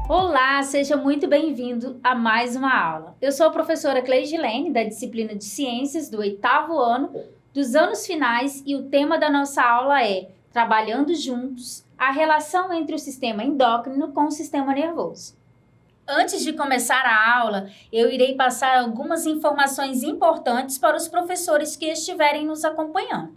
Olá, seja muito bem-vindo a mais uma aula. Eu sou a professora Cleidilene, da disciplina de Ciências do 8º ano, dos anos finais, e o tema da nossa aula é Trabalhando Juntos, a relação entre o sistema endócrino com o sistema nervoso. Antes de começar a aula, eu irei passar algumas informações importantes para os professores que estiverem nos acompanhando.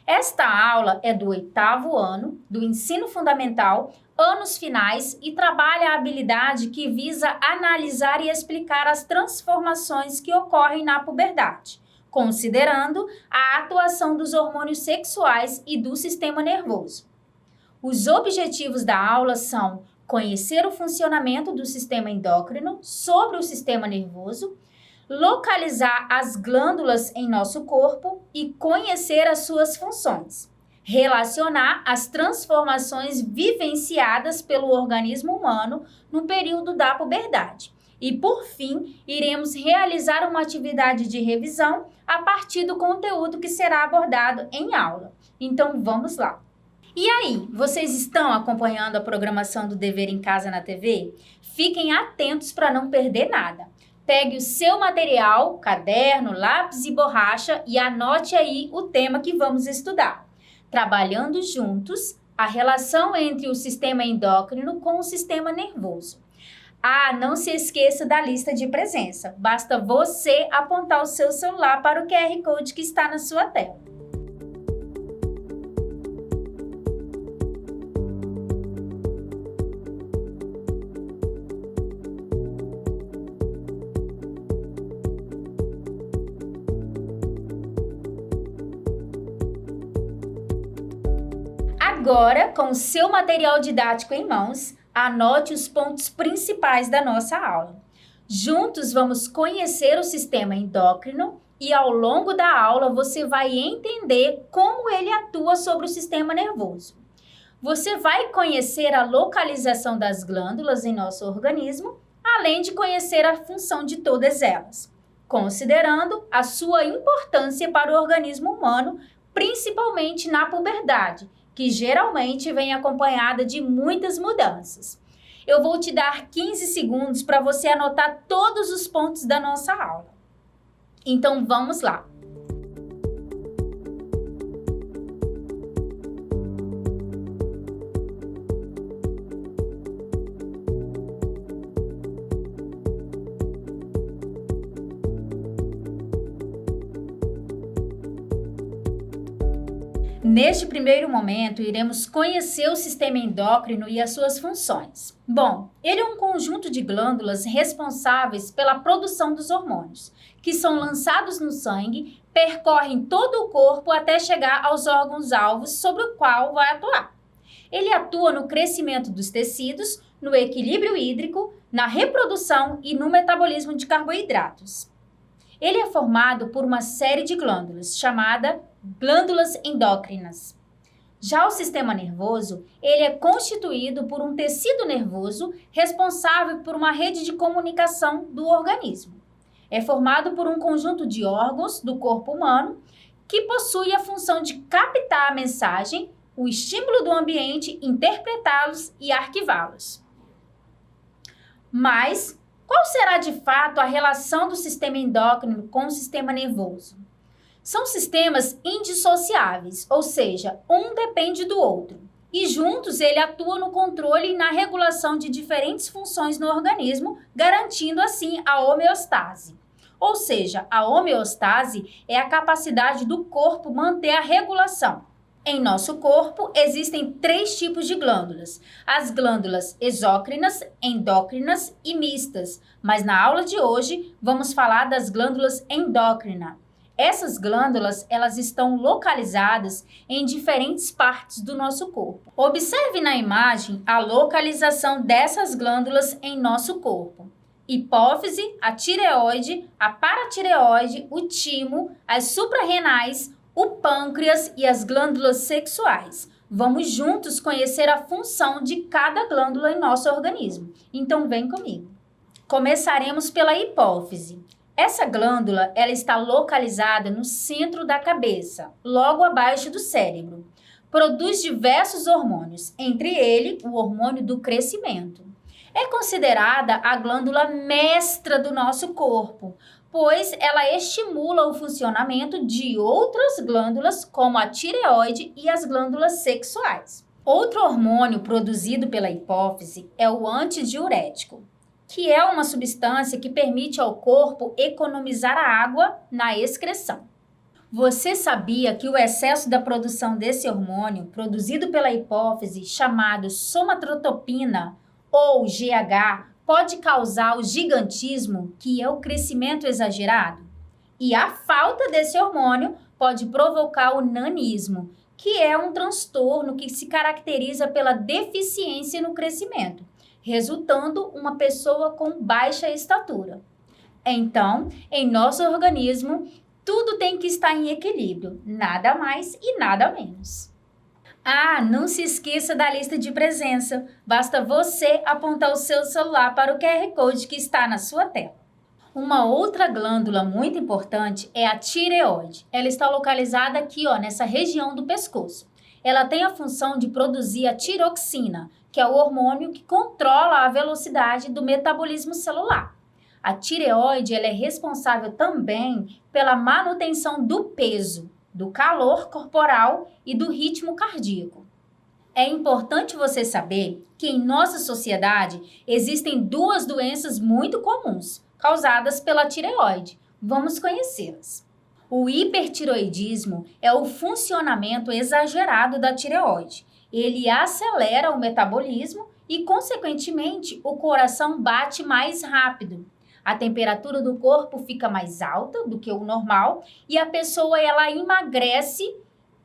Esta aula é do 8º ano, do ensino fundamental, anos finais, e trabalha a habilidade que visa analisar e explicar as transformações que ocorrem na puberdade, considerando a atuação dos hormônios sexuais e do sistema nervoso. Os objetivos da aula são conhecer o funcionamento do sistema endócrino sobre o sistema nervoso, localizar as glândulas em nosso corpo e conhecer as suas funções, relacionar as transformações vivenciadas pelo organismo humano no período da puberdade. E, por fim, iremos realizar uma atividade de revisão a partir do conteúdo que será abordado em aula. Então, vamos lá! E aí, vocês estão acompanhando a programação do Dever em Casa na TV? Fiquem atentos para não perder nada. Pegue o seu material, caderno, lápis e borracha e anote aí o tema que vamos estudar. Trabalhando juntos, a relação entre o sistema endócrino com o sistema nervoso. Ah, não se esqueça da lista de presença. Basta você apontar o seu celular para o QR Code que está na sua tela. Agora, com o seu material didático em mãos, anote os pontos principais da nossa aula. Juntos vamos conhecer o sistema endócrino e ao longo da aula você vai entender como ele atua sobre o sistema nervoso. Você vai conhecer a localização das glândulas em nosso organismo, além de conhecer a função de todas elas, considerando a sua importância para o organismo humano, principalmente na puberdade, que geralmente vem acompanhada de muitas mudanças. Eu vou te dar 15 segundos para você anotar todos os pontos da nossa aula. Então, vamos lá! Neste primeiro momento, iremos conhecer o sistema endócrino e as suas funções. Bom, ele é um conjunto de glândulas responsáveis pela produção dos hormônios, que são lançados no sangue, percorrem todo o corpo até chegar aos órgãos-alvos sobre o qual vai atuar. Ele atua no crescimento dos tecidos, no equilíbrio hídrico, na reprodução e no metabolismo de carboidratos. Ele é formado por uma série de glândulas, chamada glândulas endócrinas. Já o sistema nervoso, ele é constituído por um tecido nervoso responsável por uma rede de comunicação do organismo. É formado por um conjunto de órgãos do corpo humano que possui a função de captar a mensagem, o estímulo do ambiente, interpretá-los e arquivá-los. Mas qual será de fato a relação do sistema endócrino com o sistema nervoso? São sistemas indissociáveis, ou seja, um depende do outro. E juntos ele atua no controle e na regulação de diferentes funções no organismo, garantindo assim a homeostase. Ou seja, a homeostase é a capacidade do corpo manter a regulação. Em nosso corpo existem 3 tipos de glândulas: as glândulas exócrinas, endócrinas e mistas. Mas na aula de hoje vamos falar das glândulas endócrinas. Essas glândulas, elas estão localizadas em diferentes partes do nosso corpo. Observe na imagem a localização dessas glândulas em nosso corpo. Hipófise, a tireoide, a paratireoide, o timo, as suprarrenais, o pâncreas e as glândulas sexuais. Vamos juntos conhecer a função de cada glândula em nosso organismo. Então vem comigo. Começaremos pela hipófise. Essa glândula, ela está localizada no centro da cabeça, logo abaixo do cérebro. Produz diversos hormônios, entre eles o hormônio do crescimento. É considerada a glândula mestra do nosso corpo, pois ela estimula o funcionamento de outras glândulas, como a tireoide e as glândulas sexuais. Outro hormônio produzido pela hipófise é o antidiurético, que é uma substância que permite ao corpo economizar a água na excreção. Você sabia que o excesso da produção desse hormônio, produzido pela hipófise, chamado somatotropina ou GH, pode causar o gigantismo, que é o crescimento exagerado? E a falta desse hormônio pode provocar o nanismo, que é um transtorno que se caracteriza pela deficiência no crescimento, resultando uma pessoa com baixa estatura. Então, em nosso organismo, tudo tem que estar em equilíbrio, nada mais e nada menos. Ah, não se esqueça da lista de presença. Basta você apontar o seu celular para o QR Code que está na sua tela. Uma outra glândula muito importante é a tireoide. Ela está localizada aqui, nessa região do pescoço. Ela tem a função de produzir a tiroxina, que é o hormônio que controla a velocidade do metabolismo celular. A tireoide, ela é responsável também pela manutenção do peso, do calor corporal e do ritmo cardíaco. É importante você saber que em nossa sociedade existem duas doenças muito comuns causadas pela tireoide. Vamos conhecê-las. O hipertireoidismo é o funcionamento exagerado da tireoide. Ele acelera o metabolismo e, consequentemente, o coração bate mais rápido. A temperatura do corpo fica mais alta do que o normal e a pessoa ela emagrece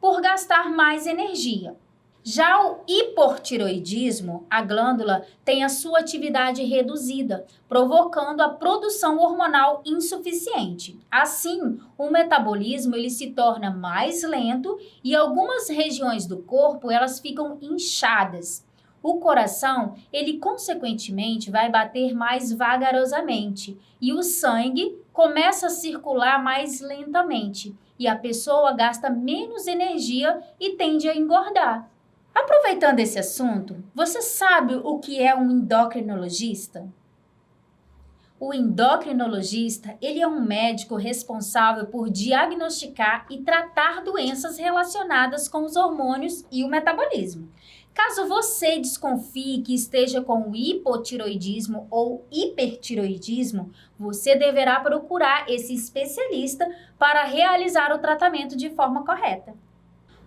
por gastar mais energia. Já o hipotireoidismo, a glândula tem a sua atividade reduzida, provocando a produção hormonal insuficiente. Assim, o metabolismo ele se torna mais lento e algumas regiões do corpo elas ficam inchadas. O coração, ele consequentemente vai bater mais vagarosamente e o sangue começa a circular mais lentamente e a pessoa gasta menos energia e tende a engordar. Aproveitando esse assunto, você sabe o que é um endocrinologista? O endocrinologista, ele é um médico responsável por diagnosticar e tratar doenças relacionadas com os hormônios e o metabolismo. Caso você desconfie que esteja com o hipotireoidismo ou hipertireoidismo, você deverá procurar esse especialista para realizar o tratamento de forma correta.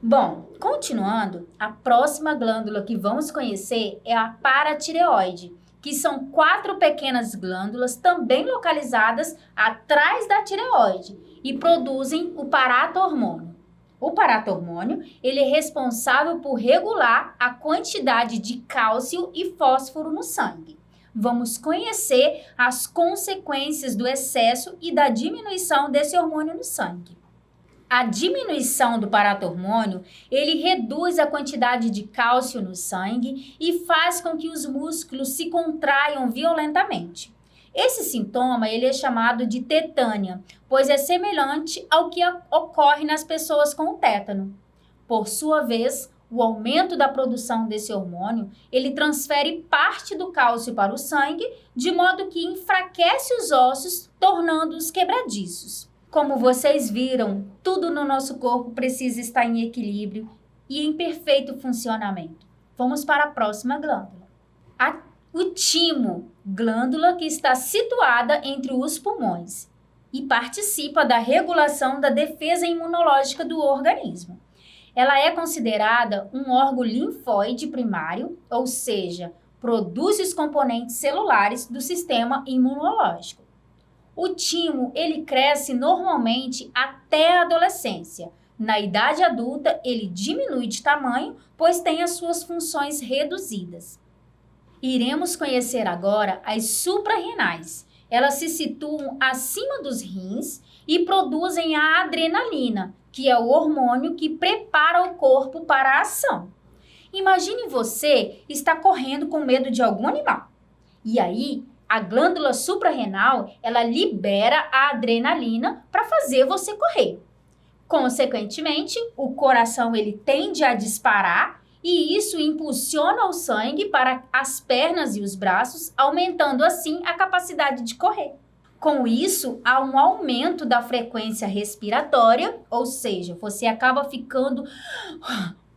Bom, continuando, a próxima glândula que vamos conhecer é a paratireoide, que são 4 pequenas glândulas também localizadas atrás da tireoide e produzem o paratormônio. O paratormônio, ele é responsável por regular a quantidade de cálcio e fósforo no sangue. Vamos conhecer as consequências do excesso e da diminuição desse hormônio no sangue. A diminuição do paratormônio, ele reduz a quantidade de cálcio no sangue e faz com que os músculos se contraiam violentamente. Esse sintoma ele é chamado de tetânia, pois é semelhante ao que ocorre nas pessoas com tétano. Por sua vez, o aumento da produção desse hormônio, ele transfere parte do cálcio para o sangue, de modo que enfraquece os ossos, tornando-os quebradiços. Como vocês viram, tudo no nosso corpo precisa estar em equilíbrio e em perfeito funcionamento. Vamos para a próxima glândula. O timo, glândula que está situada entre os pulmões e participa da regulação da defesa imunológica do organismo. Ela é considerada um órgão linfóide primário, ou seja, produz os componentes celulares do sistema imunológico. O timo, ele cresce normalmente até a adolescência. Na idade adulta, ele diminui de tamanho, pois tem as suas funções reduzidas. Iremos conhecer agora as suprarrenais. Elas se situam acima dos rins e produzem a adrenalina, que é o hormônio que prepara o corpo para a ação. Imagine você está correndo com medo de algum animal. E aí, a glândula suprarrenal, ela libera a adrenalina para fazer você correr. Consequentemente, o coração ele tende a disparar e isso impulsiona o sangue para as pernas e os braços, aumentando assim a capacidade de correr. Com isso, há um aumento da frequência respiratória, ou seja, você acaba ficando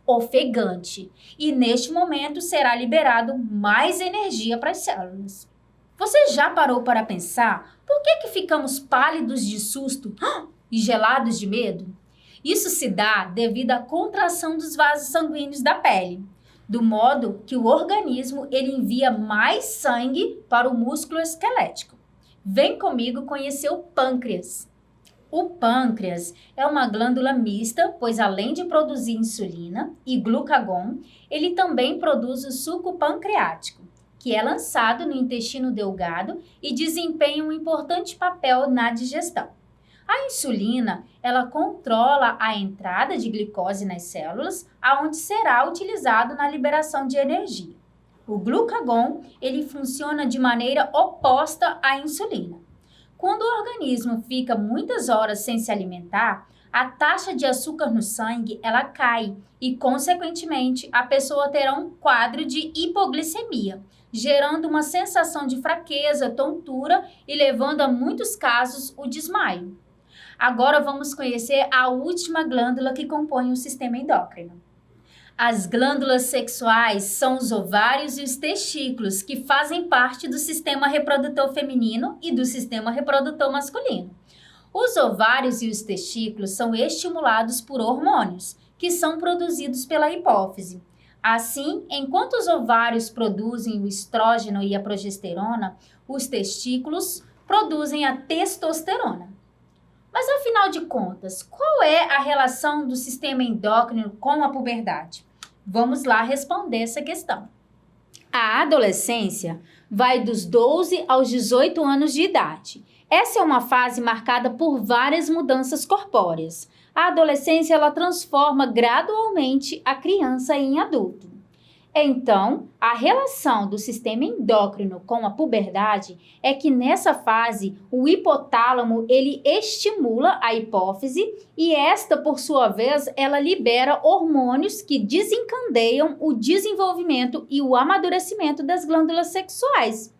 ofegante. E neste momento será liberado mais energia para as células. Você já parou para pensar por que ficamos pálidos de susto e gelados de medo? Isso se dá devido à contração dos vasos sanguíneos da pele, do modo que o organismo ele envia mais sangue para o músculo esquelético. Vem comigo conhecer o pâncreas. O pâncreas é uma glândula mista, pois além de produzir insulina e glucagon, ele também produz o suco pancreático, que é lançado no intestino delgado e desempenha um importante papel na digestão. A insulina, ela controla a entrada de glicose nas células, aonde será utilizado na liberação de energia. O glucagon, ele funciona de maneira oposta à insulina. Quando o organismo fica muitas horas sem se alimentar, a taxa de açúcar no sangue, ela cai e, consequentemente, a pessoa terá um quadro de hipoglicemia, gerando uma sensação de fraqueza, tontura e levando a muitos casos o desmaio. Agora vamos conhecer a última glândula que compõe o sistema endócrino. As glândulas sexuais são os ovários e os testículos, que fazem parte do sistema reprodutor feminino e do sistema reprodutor masculino. Os ovários e os testículos são estimulados por hormônios, que são produzidos pela hipófise. Assim, enquanto os ovários produzem o estrógeno e a progesterona, os testículos produzem a testosterona. Mas, afinal de contas, qual é a relação do sistema endócrino com a puberdade? Vamos lá responder essa questão. A adolescência vai dos 12 aos 18 anos de idade. Essa é uma fase marcada por várias mudanças corpóreas. A adolescência ela transforma gradualmente a criança em adulto. Então, a relação do sistema endócrino com a puberdade é que nessa fase o hipotálamo ele estimula a hipófise e esta, por sua vez, ela libera hormônios que desencadeiam o desenvolvimento e o amadurecimento das glândulas sexuais.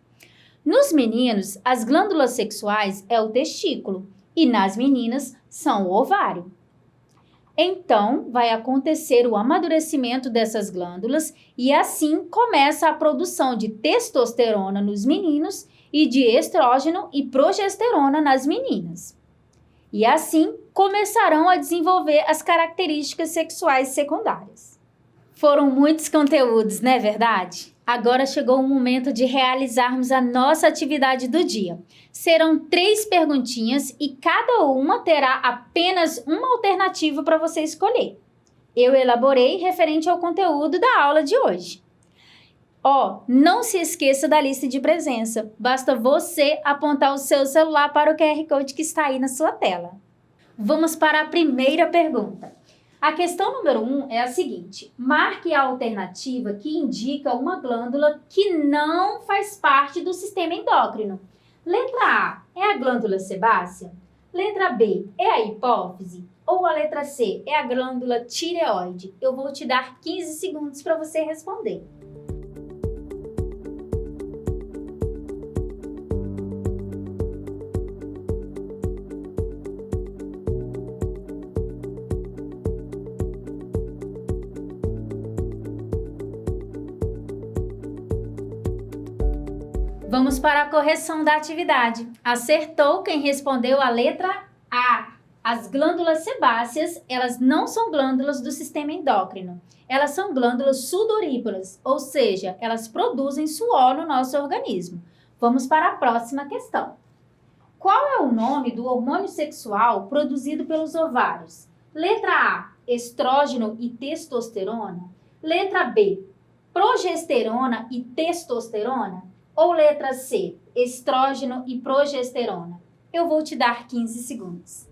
Nos meninos, as glândulas sexuais é o testículo e nas meninas são o ovário. Então, vai acontecer o amadurecimento dessas glândulas e assim começa a produção de testosterona nos meninos e de estrógeno e progesterona nas meninas. E assim começarão a desenvolver as características sexuais secundárias. Foram muitos conteúdos, não é verdade? Agora chegou o momento de realizarmos a nossa atividade do dia. Serão 3 perguntinhas e cada uma terá apenas uma alternativa para você escolher. Eu elaborei referente ao conteúdo da aula de hoje. Não se esqueça da lista de presença. Basta você apontar o seu celular para o QR Code que está aí na sua tela. Vamos para a primeira pergunta. A questão número 1 é a seguinte: marque a alternativa que indica uma glândula que não faz parte do sistema endócrino. Letra A é a glândula sebácea? Letra B é a hipófise? Ou a letra C é a glândula tireoide? Eu vou te dar 15 segundos para você responder. Vamos para a correção da atividade. Acertou quem respondeu a letra A. As glândulas sebáceas, elas não são glândulas do sistema endócrino. Elas são glândulas sudoríparas, ou seja, elas produzem suor no nosso organismo. Vamos para a próxima questão. Qual é o nome do hormônio sexual produzido pelos ovários? Letra A, estrógeno e testosterona. Letra B, progesterona e testosterona. Ou letra C, estrógeno e progesterona? Eu vou te dar 15 segundos.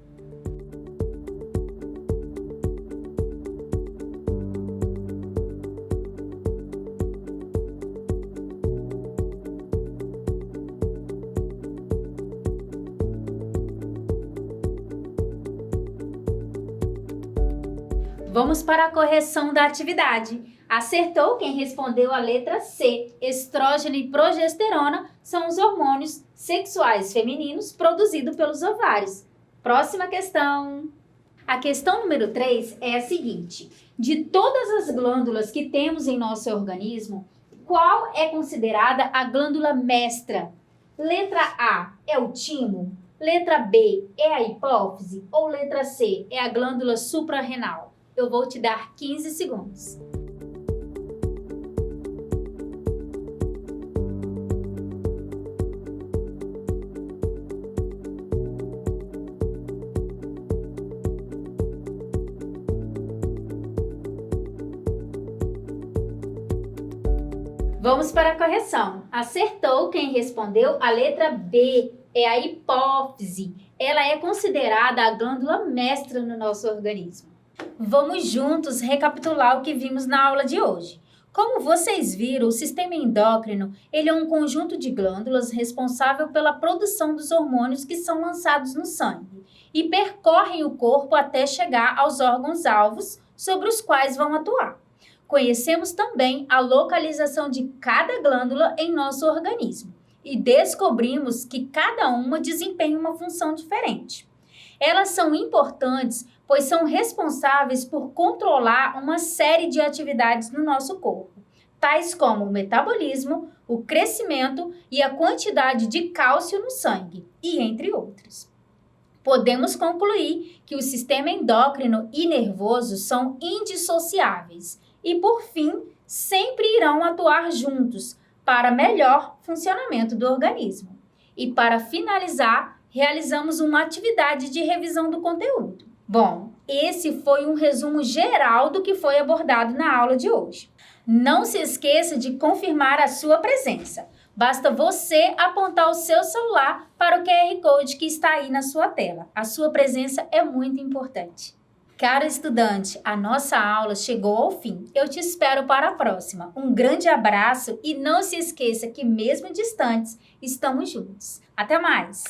Vamos para a correção da atividade. Acertou quem respondeu a letra C. Estrógeno e progesterona são os hormônios sexuais femininos produzidos pelos ovários. Próxima questão. A questão número 3 é a seguinte: de todas as glândulas que temos em nosso organismo, qual é considerada a glândula mestra? Letra A é o timo, letra B é a hipófise ou letra C é a glândula suprarrenal? Eu vou te dar 15 segundos. Vamos para a correção. Acertou quem respondeu a letra B, é a hipófise. Ela é considerada a glândula mestra no nosso organismo. Vamos juntos recapitular o que vimos na aula de hoje. Como vocês viram, o sistema endócrino ele é um conjunto de glândulas responsável pela produção dos hormônios que são lançados no sangue e percorrem o corpo até chegar aos órgãos-alvos sobre os quais vão atuar. Conhecemos também a localização de cada glândula em nosso organismo e descobrimos que cada uma desempenha uma função diferente. Elas são importantes, pois são responsáveis por controlar uma série de atividades no nosso corpo, tais como o metabolismo, o crescimento e a quantidade de cálcio no sangue, e entre outros. Podemos concluir que o sistema endócrino e nervoso são indissociáveis e, por fim, sempre irão atuar juntos para melhor funcionamento do organismo. E para finalizar, realizamos uma atividade de revisão do conteúdo. Bom, esse foi um resumo geral do que foi abordado na aula de hoje. Não se esqueça de confirmar a sua presença. Basta você apontar o seu celular para o QR Code que está aí na sua tela. A sua presença é muito importante. Caro estudante, a nossa aula chegou ao fim. Eu te espero para a próxima. Um grande abraço e não se esqueça que mesmo distantes, estamos juntos. Até mais!